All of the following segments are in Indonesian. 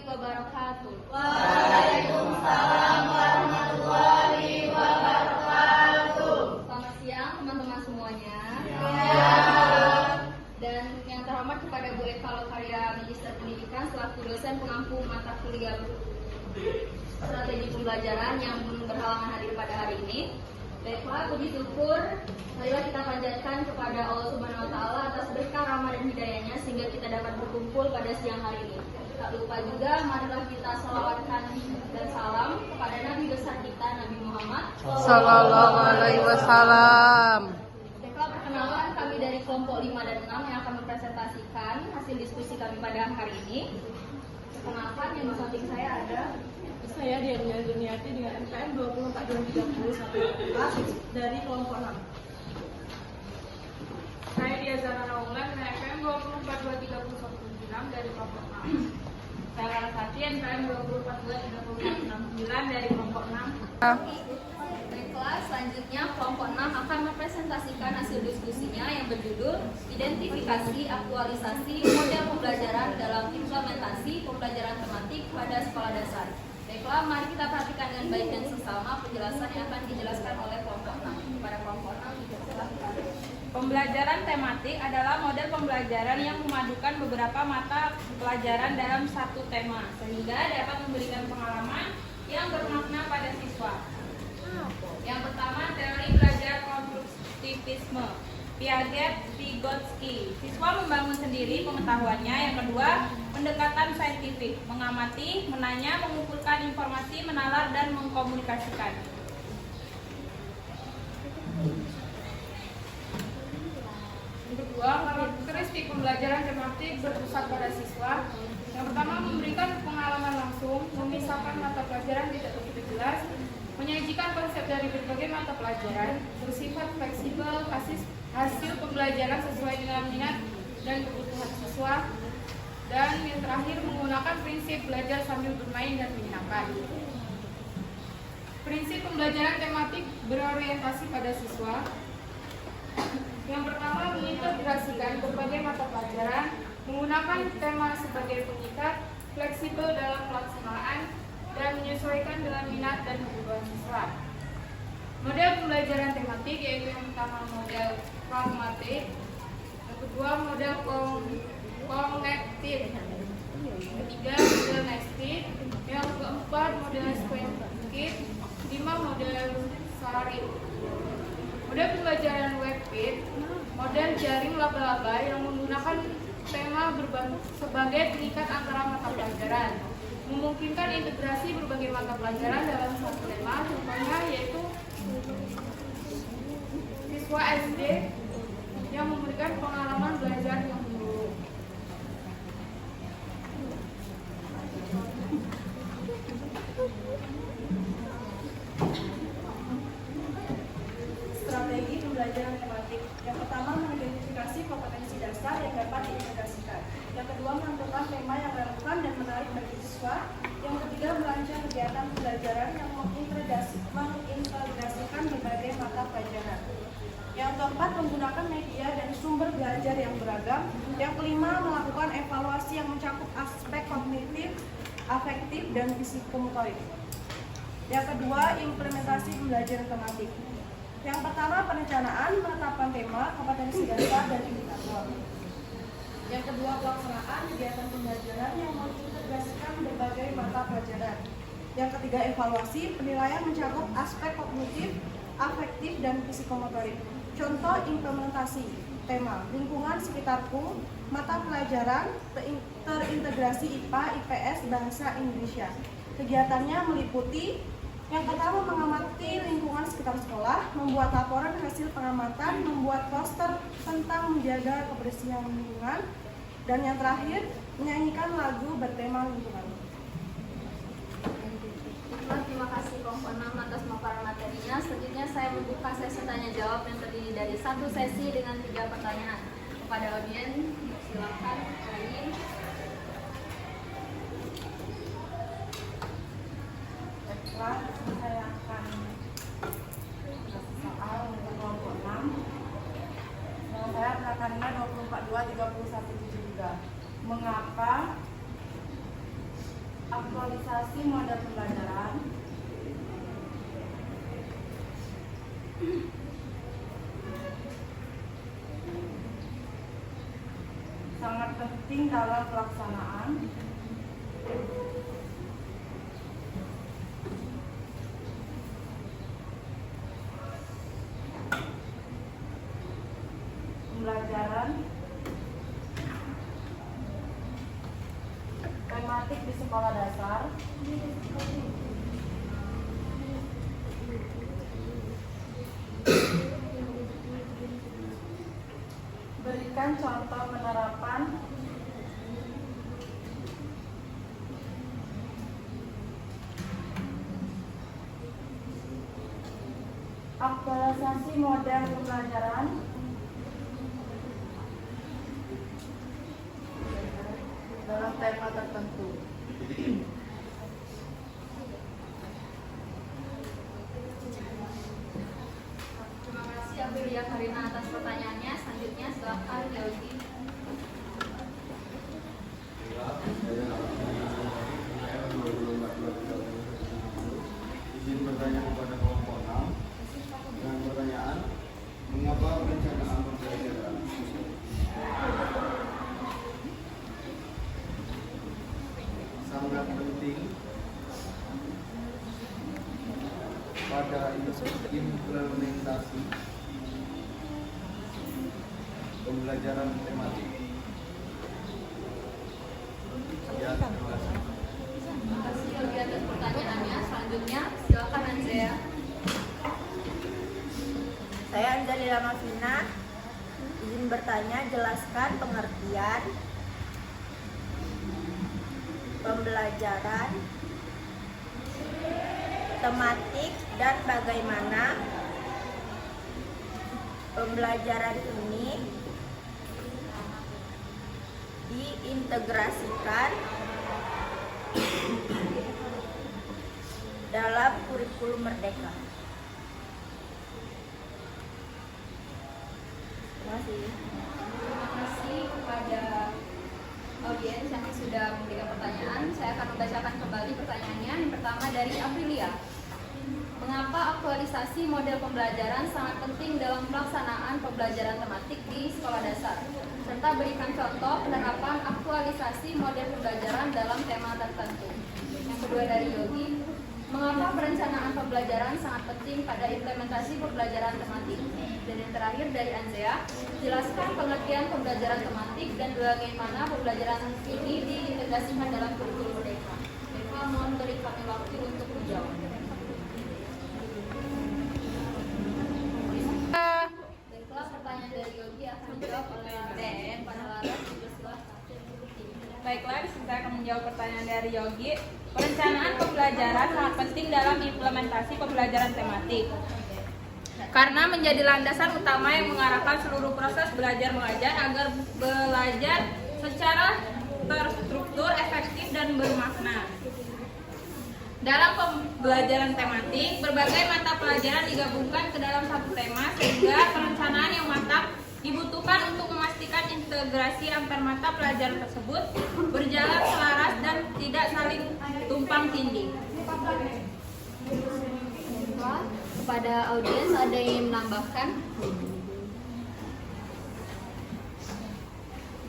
wabarakatuh. Waalaikumsalam warahmatullahi wabarakatuh. Selamat siang teman-teman semuanya. Ya. Dan yang terhormat kepada Bu Eva Lokaria, Minister Pendidikan selaku dosen pengampu mata kuliah strategi pembelajaran yang berhalangan hadir pada hari ini. Baiklah, puji syukur marilah kita panjatkan kepada Allah Subhanahu wa taala atas berkah rahmat dan hidayahnya sehingga kita dapat berkumpul pada siang hari ini. Tak lupa juga marilah kita sholawatkan dan salam kepada Nabi besar kita Nabi Muhammad Sallallahu alaihi wasallam. Baiklah, perkenalan kami dari kelompok 5 dan 6 yang akan mempresentasikan hasil diskusi kami pada hari ini. Perkenalkan, yang di samping saya ada Saya Diania Duniati dengan NPM 24231 dari kelompok 6. Saya Diazana Naulan dengan NPM 24231 dari kelompok 6. Saya Larasati NPM 2423169 dari kelompok 6. Baiklah, selanjutnya kelompok 6 akan mempresentasikan hasil diskusinya yang berjudul Identifikasi Aktualisasi Model Pembelajaran dalam Implementasi Pembelajaran Tematik pada Sekolah Dasar. Baiklah, mari kita perhatikan dengan baik dan seksama penjelasan yang akan dijelaskan oleh kelompok 6. Pada kelompok 6, silakan. Pembelajaran tematik adalah model pembelajaran yang memadukan beberapa mata pelajaran dalam satu tema sehingga dapat memberikan pengalaman yang bermakna pada siswa. Yang pertama, teori belajar konstruktivisme, Piaget-Vygotsky. Siswa membangun sendiri pengetahuannya. Yang kedua, pendekatan saintifik, mengamati, menanya, mengumpulkan informasi, menalar, dan mengkomunikasikan. Yang kedua, karakteristik pembelajaran tematik berpusat pada siswa. Yang pertama, memberikan pengalaman langsung, memisahkan mata pelajaran tidak begitu jelas, menyajikan konsep dari berbagai mata pelajaran, bersifat fleksibel, hasil pembelajaran sesuai dengan minat dan kebutuhan siswa, dan yang terakhir menggunakan prinsip belajar sambil bermain dan menyenangkan. Prinsip pembelajaran tematik berorientasi pada siswa. Yang pertama, mengintegrasikan berbagai mata pelajaran, menggunakan tema sebagai pengikat, fleksibel dalam pelaksanaan, dan menyesuaikan dengan minat dan kebutuhan siswa. Model pembelajaran tematik yaitu yang pertama model pragmatik, yang kedua model kognitif, ketiga model nested, yang keempat model square, 5 model Sarit. Model pembelajaran webkit, model jaring laba-laba yang menggunakan tema sebagai pengikat antara mata pelajaran, memungkinkan integrasi berbagai mata pelajaran dalam satu tema, contohnya yaitu siswa SD yang memberikan pengalaman belajar yang buruk. Strategi pembelajaran tematik. Yang pertama, mengidentifikasi kompetensi dasar yang dapat diintegrasikan. Yang kedua, menentukan tema yang relevan dan menarik bagi siswa. Yang ketiga, merancang kegiatan pembelajaran yang mengintegrasikan berbagai mata pelajaran. Yang keempat, menggunakan media dan sumber belajar yang beragam. Yang kelima, melakukan evaluasi yang mencakup aspek kognitif, afektif, dan psikomotorik. Yang kedua, implementasi pembelajaran tematik. Yang pertama, perencanaan, penetapan tema, kompetensi dasar, dan indikator. Yang kedua, pelaksanaan kegiatan pembelajaran yang mengintegrasikan berbagai mata pelajaran. Yang ketiga, evaluasi, penilaian mencakup aspek kognitif, afektif, dan psikomotorik. Contoh implementasi tema, lingkungan sekitarku, mata pelajaran, terintegrasi IPA, IPS, Bahasa Indonesia. Kegiatannya meliputi yang pertama, mengamati lingkungan sekitar sekolah, membuat laporan hasil pengamatan, membuat poster tentang menjaga kebersihan lingkungan, dan yang terakhir, menyanyikan lagu bertema lingkungan. Terima kasih kelompok 6 atas pemaparan materinya. Selanjutnya saya membuka sesi tanya jawab yang terdiri dari satu sesi dengan 3 pertanyaan. Kepada audiens, silakan ingin. Baiklah, saya akan kasih soal untuk kelompok 6. Nama saya angkatannya 2423173. Mengapa Aktualisasi model pembelajaran. Sangat penting dalam pelaksanaan pembelajaran tematik di sekolah dasar. Berikan contoh penerapan aktualisasi model pembelajaran dalam tema tertentu. Terima kasih Aprilia Karina atas pertanyaannya. Selanjutnya silakan Yogi. Izin bertanya kepada kelompok 6 dengan pertanyaan, mengapa perencanaan pembelajaran sangat penting pada implementasi pembelajaran tematik? Ya, terima kasih. Terima kasih Yogi atas pertanyaannya. Selanjutnya silakan Andrea. Saya Anjalila Mafina, izin bertanya, jelaskan pengertian pembelajaran tematik dan bagaimana pembelajaran ini diintegrasikan dalam kurikulum Merdeka. Terima kasih. Terima kasih kepada audiens yang sudah memberikan pertanyaan. Saya akan membacakan kembali pertanyaannya. Yang pertama dari Aprilia. Mengapa aktualisasi model pembelajaran sangat penting dalam pelaksanaan pembelajaran tematik di sekolah dasar? Serta berikan contoh penerapan aktualisasi model pembelajaran dalam tema tertentu. Yang kedua dari Yogi. Mengapa perencanaan pembelajaran sangat penting pada implementasi pembelajaran tematik? Dan yang terakhir dari Anzea, jelaskan pengertian pembelajaran tematik dan bagaimana pembelajaran ini diintegrasikan dalam kurikulum Merdeka. Eva, mohon beri kami waktu untuk menjawab. Baiklah, pertanyaan dari Yogi akan dijawab oleh Den Panalaras. Baiklah, saya akan menjawab pertanyaan dari Yogi. Perencanaan pembelajaran sangat penting dalam implementasi pembelajaran tematik karena menjadi landasan utama yang mengarahkan seluruh proses belajar mengajar agar belajar secara terstruktur, efektif, dan bermakna. Dalam pembelajaran tematik, berbagai mata pelajaran digabungkan ke dalam satu tema sehingga perencanaan yang matang dibutuhkan untuk memastikan integrasi antar mata pelajaran tersebut berjalan selaras dan tidak saling tumpang tindih. Kepada audiens ada yang menambahkan?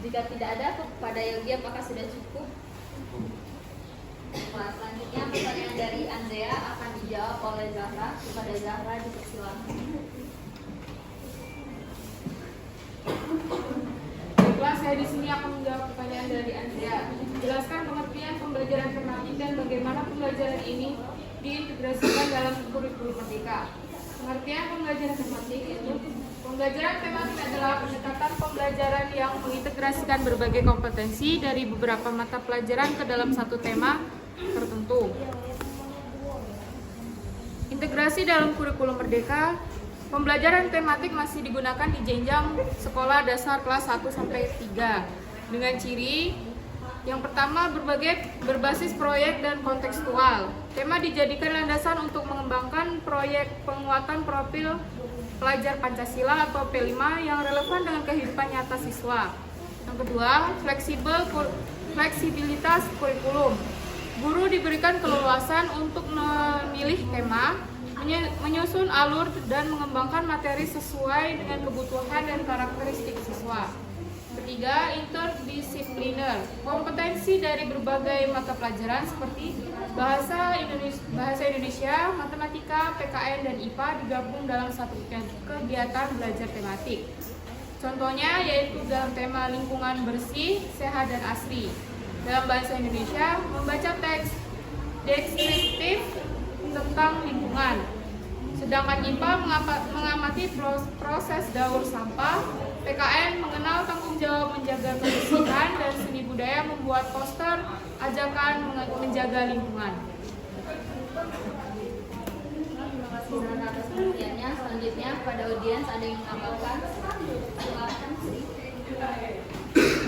Jika tidak ada, kepada Yogi apakah sudah cukup? Nah, selanjutnya pertanyaan dari Andrea akan dijawab oleh Zahra. Kepada Zahra dipersilakan. Baiklah, saya di sini akan menjawab pertanyaan dari Andrea. Jelaskan pengertian pembelajaran tematik dan bagaimana pembelajaran ini diintegrasikan dalam kurikulum Merdeka. Pengertian pembelajaran tematik itu pembelajaran tematik adalah pendekatan pembelajaran yang mengintegrasikan berbagai kompetensi dari beberapa mata pelajaran ke dalam satu tema tertentu. Integrasi dalam kurikulum Merdeka. Pembelajaran tematik masih digunakan di jenjang sekolah dasar kelas 1 sampai 3 dengan ciri yang pertama berbasis proyek dan kontekstual. Tema dijadikan landasan untuk mengembangkan proyek penguatan profil pelajar Pancasila atau P5 yang relevan dengan kehidupan nyata siswa. Yang kedua, fleksibilitas kurikulum. Guru diberikan keleluasan untuk memilih tema, menyusun alur dan mengembangkan materi sesuai dengan kebutuhan dan karakteristik siswa. Ketiga, interdisipliner. Kompetensi dari berbagai mata pelajaran seperti bahasa Indonesia, matematika, PKN, dan IPA digabung dalam satu kegiatan belajar tematik. Contohnya yaitu dalam tema lingkungan bersih, sehat, dan asri. Dalam bahasa Indonesia, membaca teks deskriptif tentang lingkungan. Sedangkan IPA mengamati proses daur sampah, PKN mengenal tanggung jawab menjaga kebersihan, dan seni budaya membuat poster ajakan menjaga lingkungan. Atas pengertiannya, selanjutnya pada audiens ada yang menambahkan? Silakan.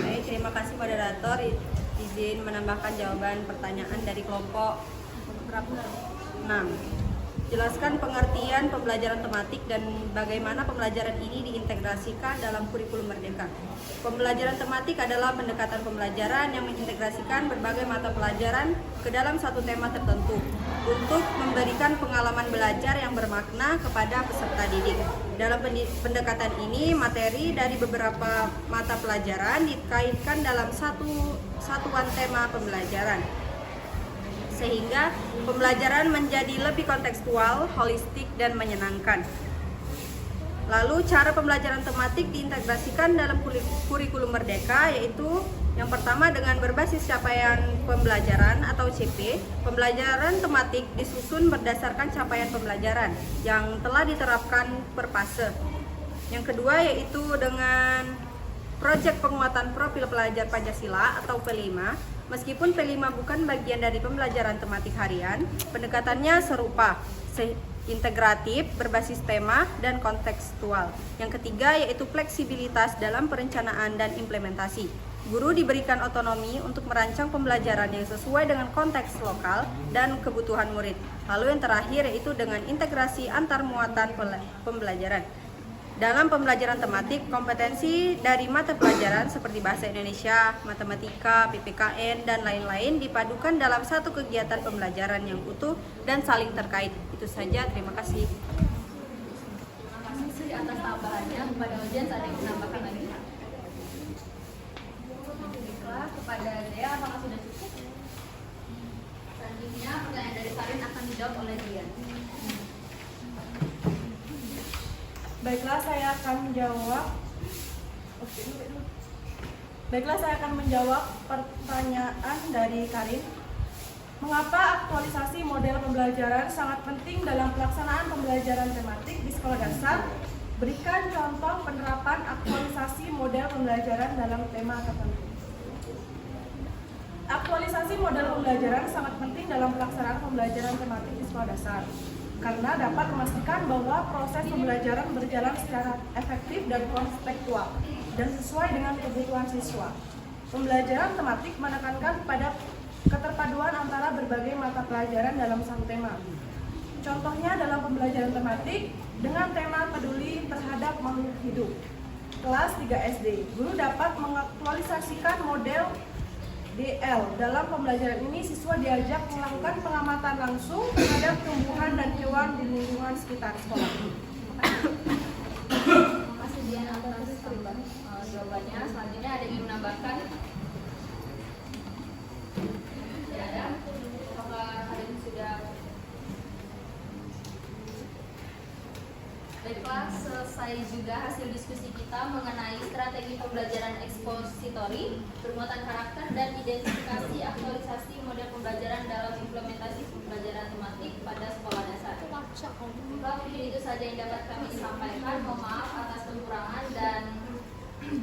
Baik, terima kasih moderator. Izin menambahkan jawaban pertanyaan dari kelompok 6. Jelaskan pengertian pembelajaran tematik dan bagaimana pembelajaran ini diintegrasikan dalam kurikulum Merdeka. Pembelajaran tematik adalah pendekatan pembelajaran yang mengintegrasikan berbagai mata pelajaran ke dalam satu tema tertentu untuk memberikan pengalaman belajar yang bermakna kepada peserta didik. Dalam pendekatan ini, materi dari beberapa mata pelajaran dikaitkan dalam satuan tema pembelajaran, sehingga pembelajaran menjadi lebih kontekstual, holistik, dan menyenangkan. Lalu cara pembelajaran tematik diintegrasikan dalam kurikulum Merdeka, yaitu yang pertama dengan berbasis capaian pembelajaran atau CP. Pembelajaran tematik disusun berdasarkan capaian pembelajaran yang telah diterapkan per fase. Yang kedua yaitu dengan proyek penguatan profil pelajar Pancasila atau P5. Meskipun P5 bukan bagian dari pembelajaran tematik harian, pendekatannya serupa, integratif, berbasis tema, dan kontekstual. Yang ketiga yaitu fleksibilitas dalam perencanaan dan implementasi. Guru diberikan otonomi untuk merancang pembelajaran yang sesuai dengan konteks lokal dan kebutuhan murid. Lalu yang terakhir yaitu dengan integrasi antar muatan pembelajaran. Dalam pembelajaran tematik, kompetensi dari mata pelajaran seperti bahasa Indonesia, matematika, PPKN, dan lain-lain dipadukan dalam satu kegiatan pembelajaran yang utuh dan saling terkait. Itu saja, terima kasih. Terima kasih atas tambahannya. Kepada audiens ada yang menambahkan lagi? Baiklah, kepada Dea, apakah sudah cukup? Selanjutnya pertanyaan dari Karin akan dijawab oleh Dian. Baiklah, saya akan menjawab pertanyaan dari Karin. Mengapa aktualisasi model pembelajaran sangat penting dalam pelaksanaan pembelajaran tematik di sekolah dasar? Berikan contoh penerapan aktualisasi model pembelajaran dalam tema tertentu. Aktualisasi model pembelajaran sangat penting dalam pelaksanaan pembelajaran tematik di sekolah dasar, karena dapat memastikan bahwa proses pembelajaran berjalan secara efektif dan kontekstual dan sesuai dengan kebutuhan siswa. Pembelajaran tematik menekankan pada keterpaduan antara berbagai mata pelajaran dalam satu tema. Contohnya dalam pembelajaran tematik dengan tema peduli terhadap makhluk hidup. Kelas 3 SD, guru dapat mengaktualisasikan model DL. Dalam pembelajaran ini, siswa diajak melakukan pengamatan langsung terhadap tumbuhan dan hewan di lingkungan sekitar sekolah. Terima kasih Dian atas jawabannya. Selanjutnya ada yang menambahkan? Tidak ada. Apakah kalian sudah? Baiklah, selesai juga hasil diskusi kita mengenai strategi pembelajaran ekspositori, bermuatan karakter, dan identifikasi aktualisasi model pembelajaran dalam implementasi pembelajaran tematik pada sekolah dasar. Mungkin itu saja yang dapat kami sampaikan. Mohon maaf atas kekurangan dan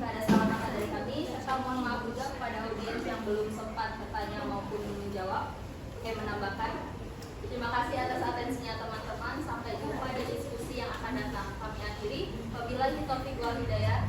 ada salah kata dari kami, serta mohon maaf juga kepada audiens yang belum sempat bertanya maupun menjawab. Saya menambahkan, terima kasih atas atensinya teman-teman. Sampai jumpa di diskusi yang akan datang. Kami akhiri. Wabillahi taufiq wal hidayah.